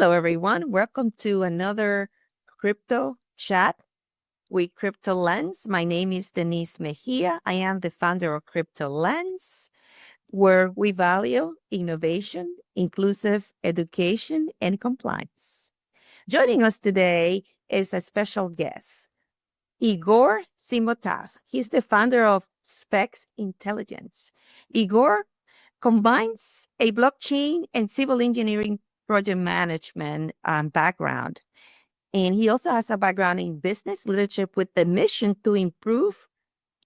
Hello, everyone. Welcome to another crypto chat with CryptoLens. My name is Denise Mejia. I am the founder of CryptoLens, where we value innovation, inclusive education, and compliance. Joining us today is a special guest, Igor Samotesov. He's the founder of SPEC INTELLIGENCE. Igor combines a blockchain and civil engineering project management background. And he also has a background in business leadership with the mission to improve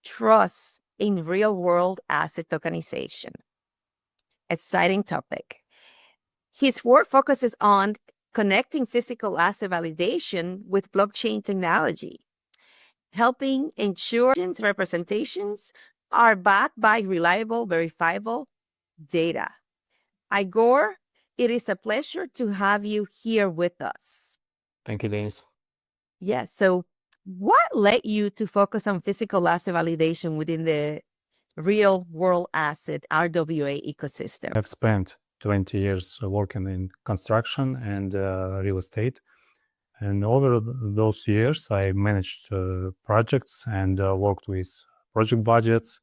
trust in real world asset tokenization. Exciting topic. His work focuses on connecting physical asset validation with blockchain technology, helping ensure representations are backed by reliable, verifiable data. Igor, it is a pleasure to have you here with us. Thank you, Denise. Yes. So what led you to focus on physical asset validation within the real world asset RWA ecosystem? I've spent 20 years working in construction and real estate. And over those years, I managed projects and worked with project budgets,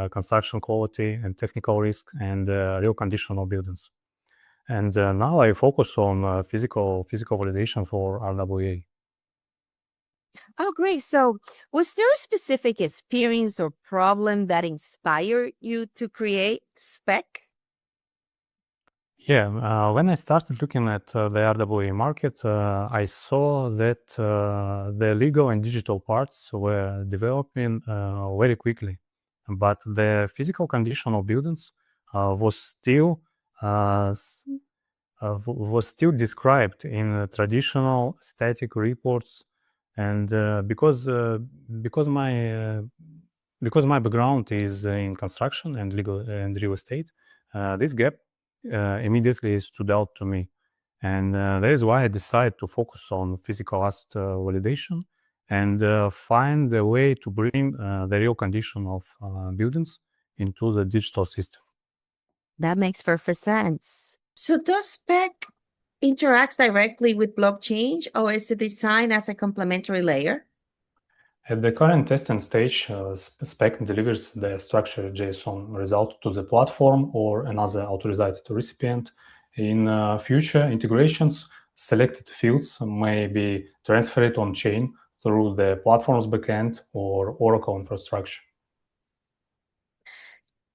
construction quality and technical risk, and real condition of buildings. And now I focus on physical validation for RWA. Oh, great. So was there a specific experience or problem that inspired you to create SPEC? Yeah, when I started looking at the RWA market, I saw that the legal and digital parts were developing very quickly, but the physical condition of buildings was still described in traditional static reports, and because my background is in construction and legal and real estate, this gap immediately stood out to me. And that is why I decided to focus on physical asset validation and find a way to bring the real condition of buildings into the digital system. That makes perfect sense. So does SPEC interacts directly with blockchain, or is it designed as a complementary layer? At the current testing stage, SPEC delivers the structured JSON result to the platform or another authorized recipient. In future integrations, selected fields may be transferred on-chain through the platform's backend or Oracle infrastructure.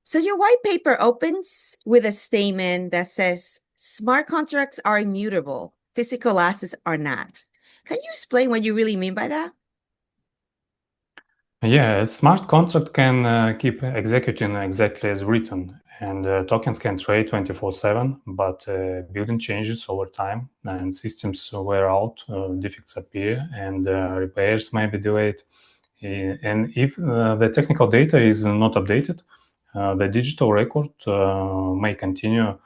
So your white paper opens with a statement that says, smart contracts are immutable, physical assets are not. Can you explain what you really mean by that? Yeah, a smart contract can keep executing exactly as written, and tokens can trade 24/7, but building changes over time, and systems wear out, defects appear, and repairs may be delayed. And if the technical data is not updated, the digital record may continue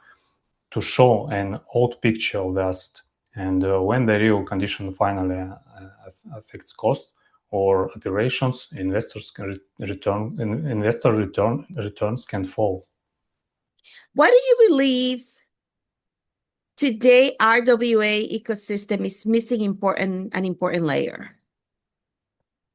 to show an old picture of the asset. And when the real condition finally affects cost or operations, returns can fall. Why do you believe today RWA ecosystem is missing an important layer?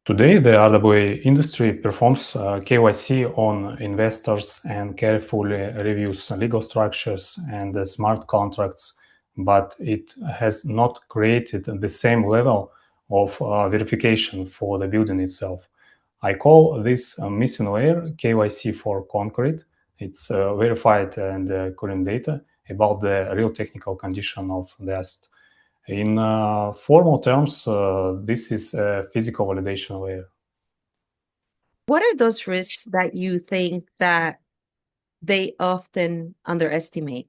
Today, the RWA industry performs KYC on investors and carefully reviews legal structures and smart contracts, but it has not created the same level of verification for the building itself. I call this missing layer KYC for concrete. It's verified and current data about the real technical condition of the asset. In formal terms, this is a physical validation layer. What are those risks that you think that they often underestimate?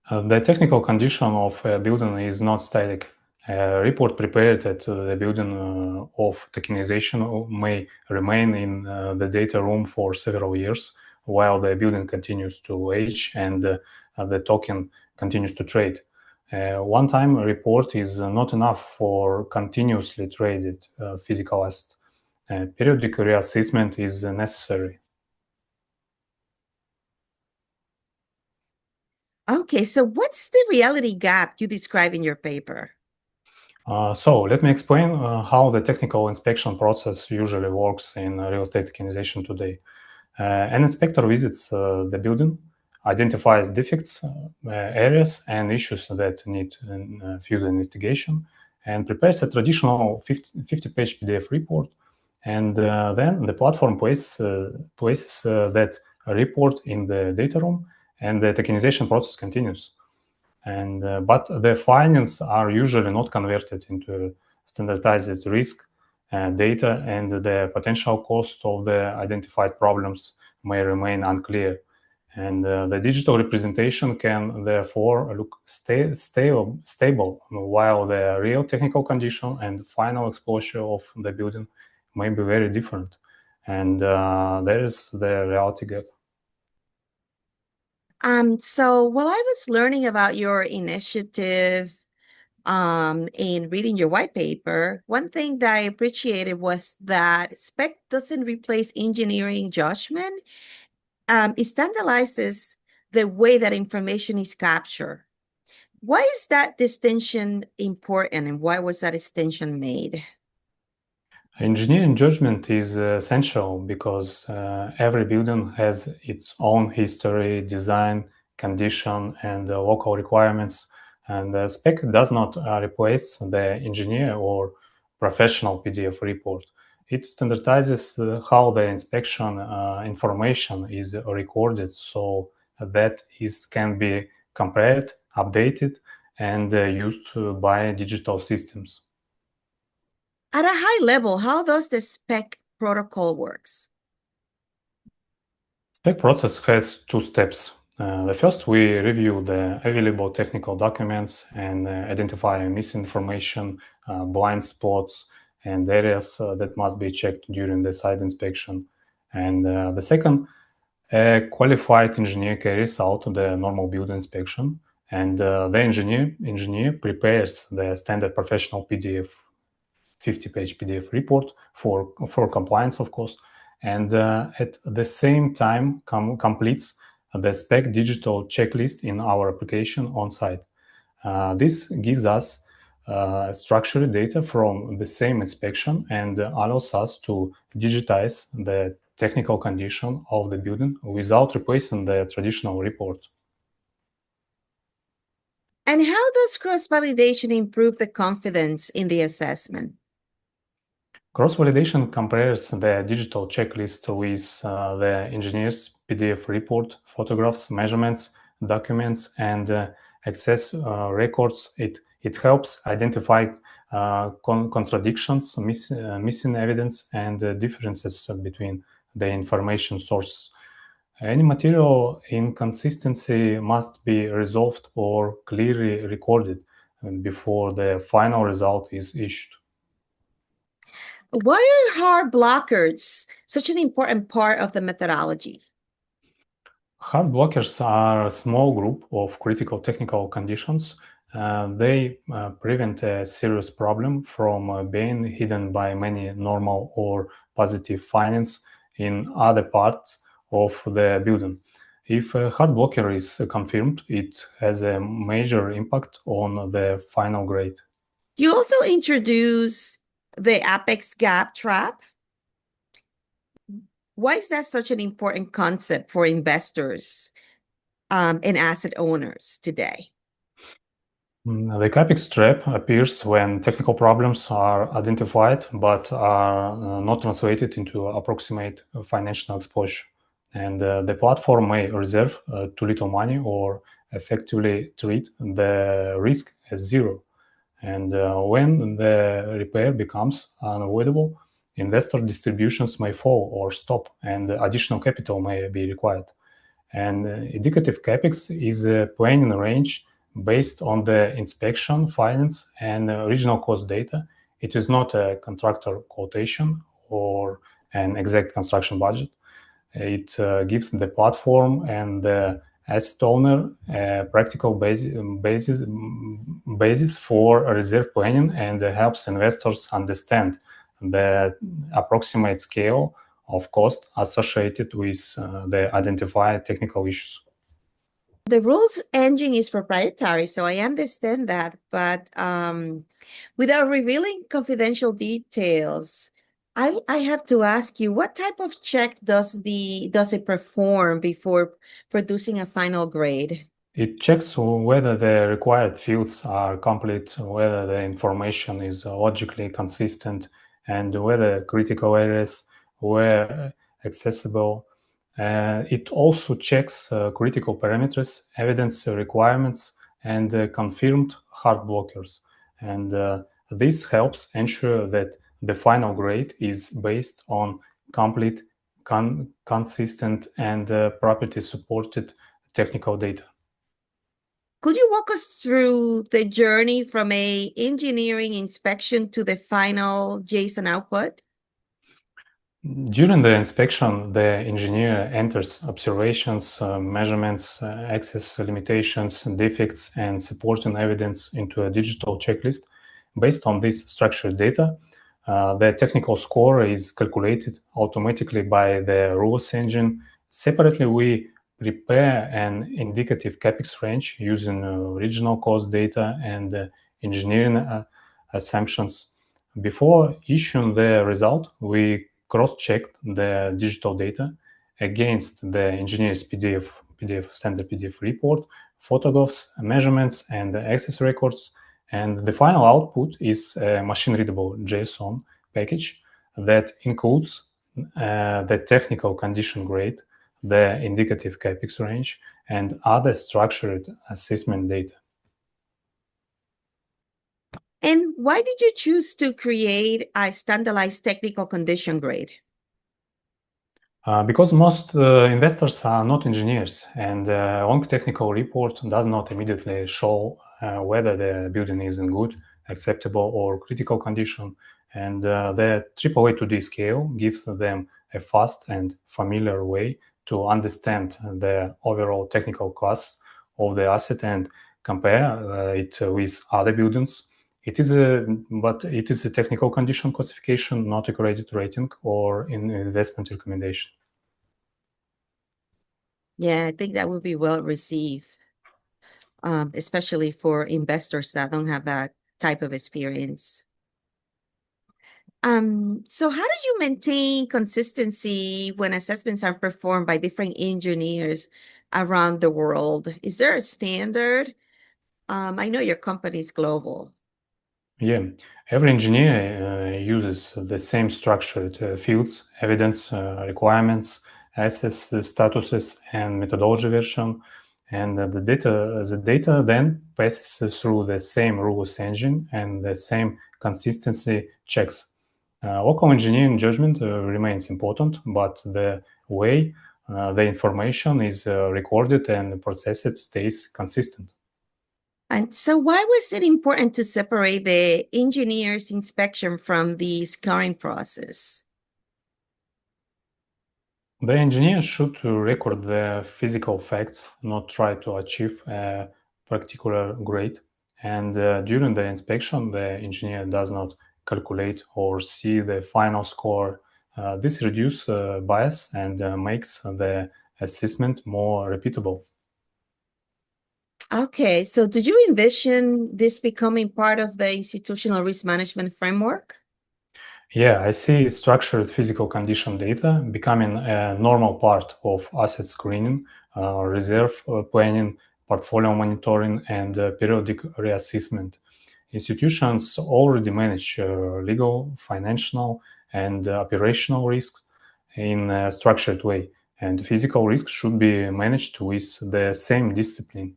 The technical condition of a building is not static. A report prepared at the building of tokenization may remain in the data room for several years while the building continues to age and the token continues to trade. One-time report is not enough for continuously traded physical asset. Periodic reassessment is necessary. Okay, so what's the reality gap you describe in your paper? So let me explain how the technical inspection process usually works in real estate tokenization today. An inspector visits the building, identifies defects, areas, and issues that need further investigation, and prepares a traditional 50-page PDF report. And then the platform places that report in the data room, and the tokenization process continues. And but the findings are usually not converted into standardized risk data, and the potential cost of the identified problems may remain unclear. And the digital representation can therefore look stable, while the real technical condition and final exposure of the building may be very different. And there is the reality gap. So while I was learning about your initiative, in reading your white paper, one thing that I appreciated was that SPEC doesn't replace engineering judgment. It standardizes the way that information is captured. Why is that distinction important, and why was that distinction made? Engineering judgment is essential because every building has its own history, design, condition, and local requirements. And the spec does not replace the engineer or professional PDF report. It standardizes how the inspection information is recorded so that it can be compared, updated, and used by digital systems. At a high level, how does the SPEC protocol works? Spec process has two steps. The first, we review the available technical documents and identify misinformation, blind spots, and areas that must be checked during the site inspection. And the second, a qualified engineer carries out the normal building inspection, and the engineer prepares the standard professional PDF 50-page PDF report for compliance, of course, and at the same time completes the spec digital checklist in our application on site. This gives us structured data from the same inspection and allows us to digitize the technical condition of the building without replacing the traditional report. And how does cross-validation improve the confidence in the assessment? Cross-validation compares the digital checklist with the engineer's PDF report, photographs, measurements, documents, and access records. It helps identify contradictions, missing evidence, and differences between the information sources. Any material inconsistency must be resolved or clearly recorded before the final result is issued. Why are hard blockers such an important part of the methodology? Hard blockers are a small group of critical technical conditions. They prevent a serious problem from being hidden by many normal or positive findings in other parts of the building. If a hard blocker is confirmed, it has a major impact on the final grade. You also introduce the apex gap trap. Why is that such an important concept for investors and asset owners today? The capex trap appears when technical problems are identified but are not translated into approximate financial exposure. And the platform may reserve too little money or effectively treat the risk as zero. And when the repair becomes unavoidable, investor distributions may fall or stop, and additional capital may be required. And indicative capex is a planning range based on the inspection, finance, and regional cost data. It is not a contractor quotation or an exact construction budget. It gives the platform and the asset owner a practical basis for reserve planning, and helps investors understand the approximate scale of cost associated with the identified technical issues. The rules engine is proprietary, so I understand that, but without revealing confidential details, I have to ask you, what type of check does it perform before producing a final grade? It checks whether the required fields are complete, whether the information is logically consistent, and whether critical areas were accessible. It also checks critical parameters, evidence requirements, and confirmed hard blockers. And this helps ensure that the final grade is based on complete, consistent, and property supported technical data. Could you walk us through the journey from a engineering inspection to the final JSON output? During the inspection, the engineer enters observations, measurements, access limitations, defects, and supporting evidence into a digital checklist. Based on this structured data, the technical score is calculated automatically by the rules engine. Separately, we prepare an indicative CapEx range using original cost data and engineering assumptions. Before issuing the result, we cross-checked the digital data against the engineer's standard PDF report, photographs, measurements, and access records. And the final output is a machine-readable JSON package that includes the technical condition grade, the indicative CapEx range, and other structured assessment data. And why did you choose to create a standardized technical condition grade? Because most investors are not engineers, and a long technical report does not immediately show whether the building is in good, acceptable, or critical condition. And the AAA2D scale gives them a fast and familiar way to understand the overall technical costs of the asset and compare it with other buildings. But it is a technical condition classification, not a credit rating or an investment recommendation. Yeah, I think that would be well received, especially for investors that don't have that type of experience. So how do you maintain consistency when assessments are performed by different engineers around the world? Is there a standard? I know your company is global. Yeah, every engineer uses the same structured fields, evidence, requirements, assets, statuses, and methodology version. And the data then passes through the same rules engine and the same consistency checks. Local engineering judgment remains important, but the way the information is recorded and processed stays consistent. And so why was it important to separate the engineer's inspection from the scoring process? The engineer should record the physical facts, not try to achieve a particular grade. And during the inspection, the engineer does not calculate or see the final score. This reduces bias and makes the assessment more repeatable. Okay, so do you envision this becoming part of the institutional risk management framework? Yeah, I see structured physical condition data becoming a normal part of asset screening, reserve planning, portfolio monitoring, and periodic reassessment. Institutions already manage legal, financial, and operational risks in a structured way, and physical risks should be managed with the same discipline.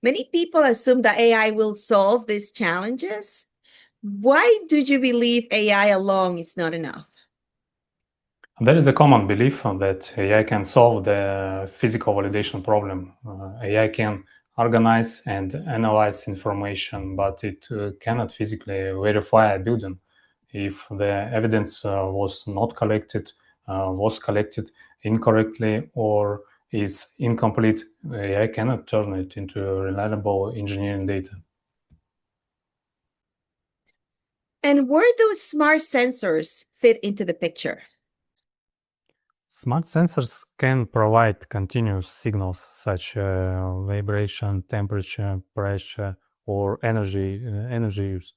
Many people assume that AI will solve these challenges. Why do you believe AI alone is not enough? There is a common belief that AI can solve the physical validation problem. AI can organize and analyze information, but it cannot physically verify a building. If the evidence was collected incorrectly, or is incomplete, AI cannot turn it into reliable engineering data. And where do smart sensors fit into the picture? Smart sensors can provide continuous signals such vibration, temperature, pressure, or energy use.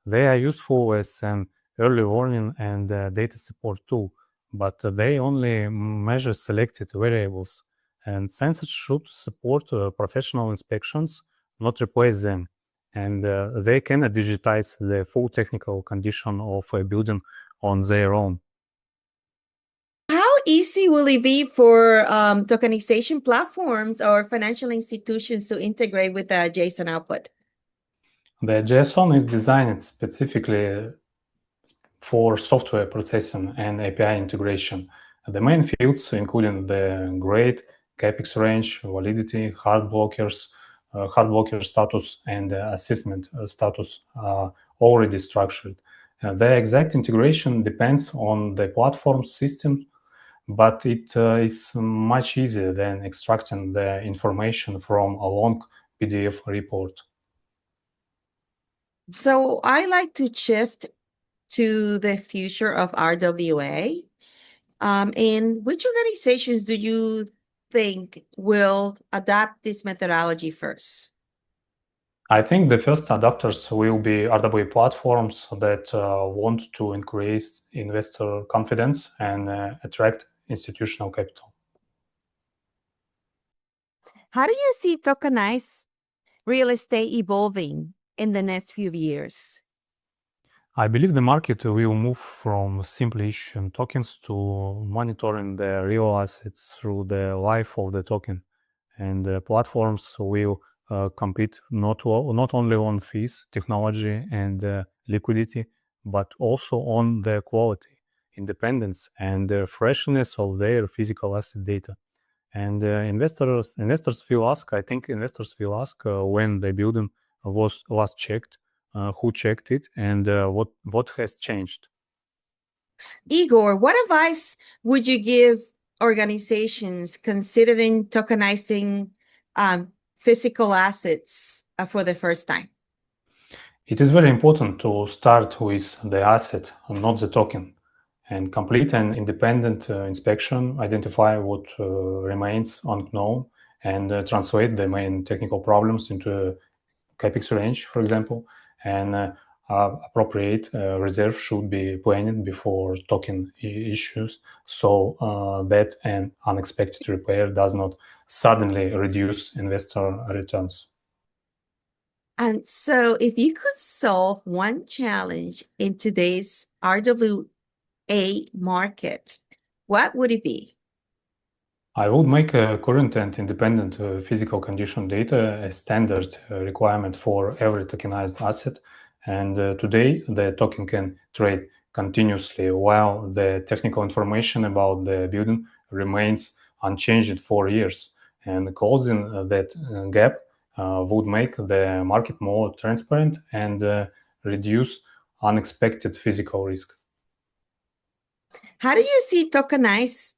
They are useful as an early warning and data support tool, but they only measure selected variables. And sensors should support professional inspections, not replace them. And they cannot digitize the full technical condition of a building on their own. How easy will it be for tokenization platforms or financial institutions to integrate with the JSON output? The JSON is designed specifically for software processing and API integration. The main fields, including the grade, capex range, validity, hard blocker status, and assessment status, are already structured. The exact integration depends on the platform system, but it is much easier than extracting the information from a long PDF report. So I like to shift to the future of RWA. And which organizations do you think will adopt this methodology first? I think the first adopters will be RWA platforms that want to increase investor confidence and attract institutional capital. How do you see tokenized real estate evolving in the next few years? I believe the market will move from simply issuing tokens to monitoring the real assets through the life of the token. And platforms will compete not only on fees, technology, and liquidity, but also on the quality, independence, and freshness of their physical asset data. And investors will ask. I think investors will ask when the building was last checked, who checked it, and what has changed. Igor, what advice would you give organizations considering tokenizing physical assets for the first time? It is very important to start with the asset and not the token, and complete an independent inspection, identify what remains unknown, and translate the main technical problems into capex range, for example, and appropriate reserve should be planned before token issues, so that an unexpected repair does not suddenly reduce investor returns. And so, if you could solve one challenge in today's RWA market, what would it be? I would make a current and independent physical condition data a standard requirement for every tokenized asset. And today, the token can trade continuously while the technical information about the building remains unchanged for years. And closing that gap would make the market more transparent and reduce unexpected physical risk. How do you see tokenized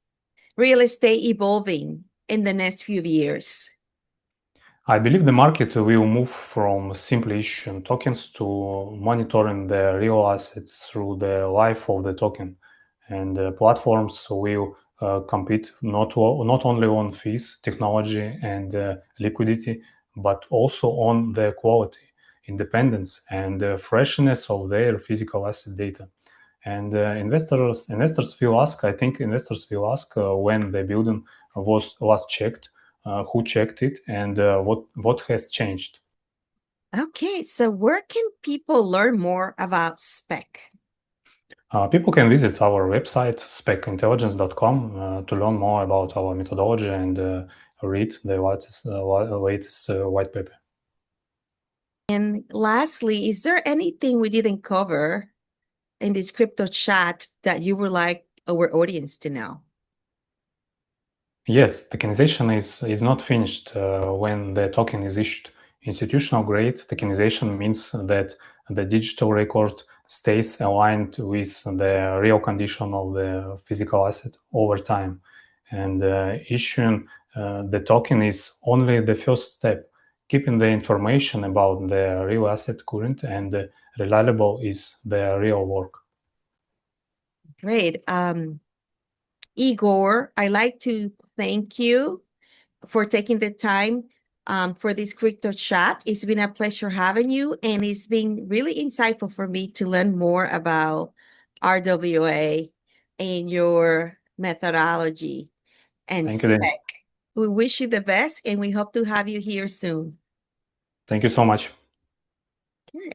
real estate evolving in the next few years? I believe the market will move from simply issuing tokens to monitoring the real assets through the life of the token. And platforms will compete not only on fees, technology, and liquidity, but also on the quality, independence, and freshness of their physical asset data. And investors will ask. I think investors will ask when the building was last checked, who checked it, and what has changed. Okay, so where can people learn more about SPEC? People can visit our website specintelligence.com to learn more about our methodology and read the latest white paper. And lastly, is there anything we didn't cover in this crypto chat that you would like our audience to know? Yes, tokenization is not finished when the token is issued. Institutional grade tokenization means that the digital record stays aligned with the real condition of the physical asset over time. And issuing the token is only the first step. Keeping the information about the real asset current and reliable is the real work. Great. Igor, I'd like to thank you for taking the time for this crypto chat. It's been a pleasure having you, and it's been really insightful for me to learn more about RWA and your methodology and Thank you, Denise. SPEC. We wish you the best, and we hope to have you here soon. Thank you so much. Okay.